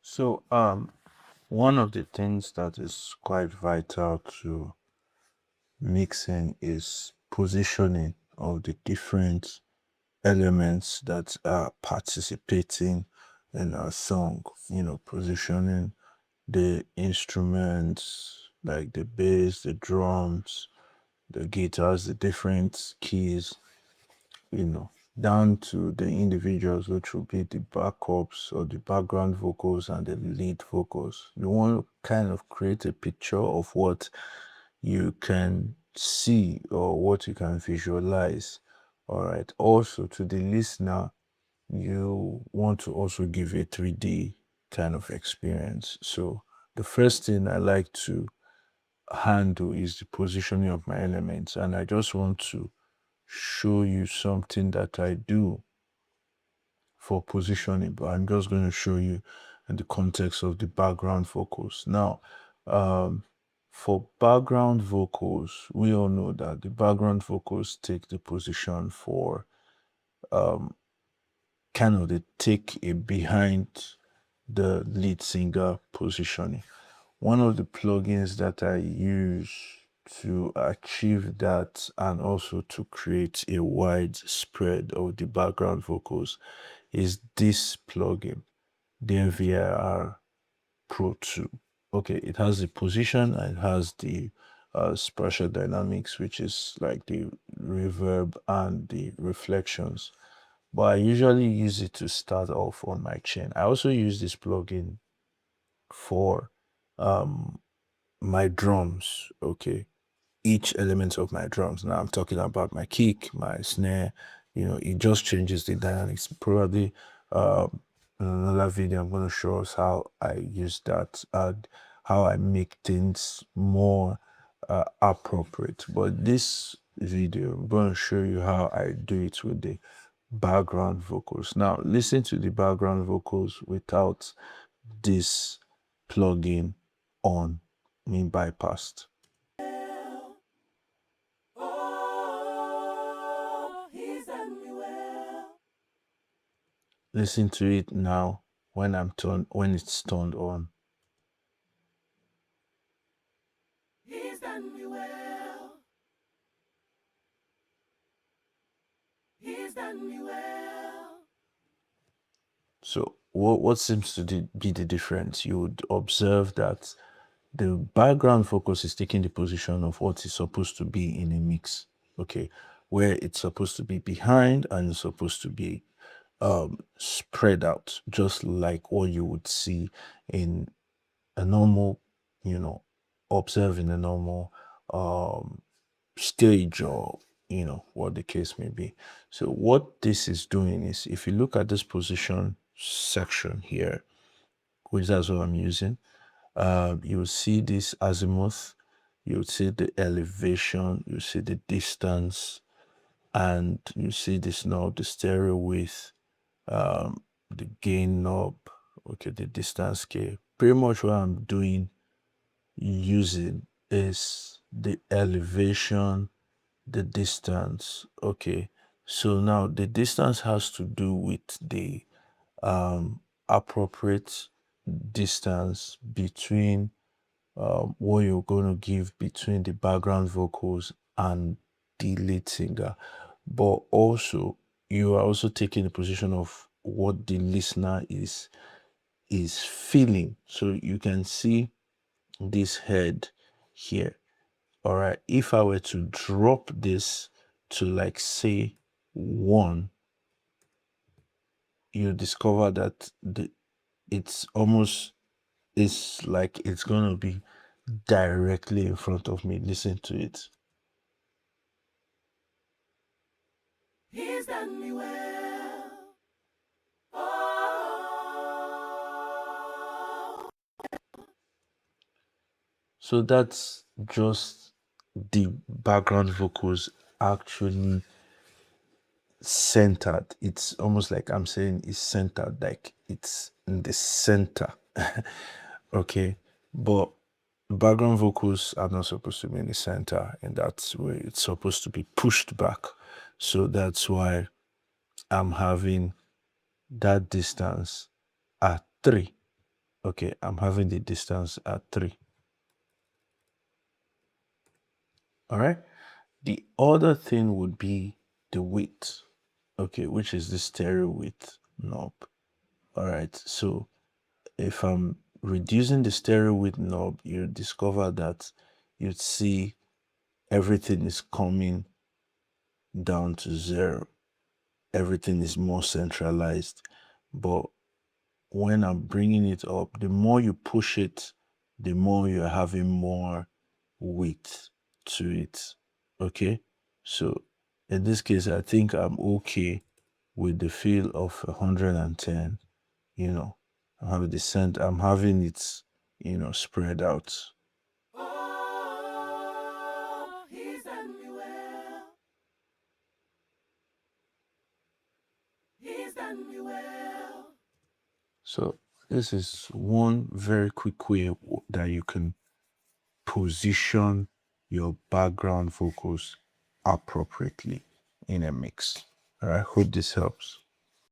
So, one of the things that is quite vital to mixing is positioning of the different elements that are participating in a song. Positioning the instruments like the bass, the drums, the guitars, the different keys, you know, down to the individuals, which will be the backups or the background vocals and the lead vocals. You want to kind of create a picture of what you can see or what you can visualize. All right. Also, to the listener, you want to also give a 3D kind of experience. So, the first thing I like to handle is the positioning of my elements, and I just want to show you something that I do for positioning, but I'm just going to show you in the context of the background vocals. Now, um, for background vocals, we all know that the background vocals take the position for um, kind of they take a behind the lead singer positioning. One of the plugins that I use to achieve that and also to create a wide spread of the background vocals is this plugin, the NVIR Pro 2. Okay, it has the position and it has the spatial dynamics, which is like the reverb and the reflections. But I usually use it to start off on my chain. I also use this plugin for um my drums. Okay, each element of my drums. Now I'm talking about my kick, my snare. It just changes the dynamics. Probably in another video, I'm going to show us how I use that and how I make things more appropriate. But this video, I'm going to show you how I do it with the background vocals. Now, listen to the background vocals without this plugin on, bypassed. Listen to it now when it's turned on. He's done me well. He's done me well. So what seems to be the difference? You would observe that the background focus is taking the position of what is supposed to be in a mix. Okay, where it's supposed to be behind and it's supposed to be spread out, just like what you would see in a normal, observing a normal stage, or what the case may be. So what this is doing is, if you look at this position section here, which is what I'm using, you'll see this azimuth, you'll see the elevation, you see the distance, and you see this knob, the stereo width, the gain knob, okay, the distance scale. Pretty much what I'm doing using is the elevation, the distance. Okay, so now the distance has to do with the appropriate distance between what you're going to give between the background vocals and the lead singer. But also, you are also taking the position of what the listener is feeling. So you can see this head here. All right, if I were to drop this to, like, say 1, you discover that it's almost, it's like it's gonna be directly in front of me. Listen to it. He's done me well. Oh. So that's just the background vocals actually centered. It's almost like I'm saying it's centered, like it's in the center. Okay, but background vocals are not supposed to be in the center, and that's where it's supposed to be pushed back. So that's why I'm having that distance at 3. Okay, I'm having the distance at 3. All right. The other thing would be the width, okay, which is the stereo width knob. All right. So if I'm reducing the stereo width knob, you discover that you'd see everything is coming down to 0. Everything is more centralized. But when I'm bringing it up, the more you push it, the more you're having more weight to it. Okay. So in this case, I think I'm okay with the feel of 110. You know, I'm having the scent, I'm having it, spread out. Oh, he's done me well. He's done me well. So this is one very quick way that you can position your background vocals appropriately in a mix. All right, hope this helps.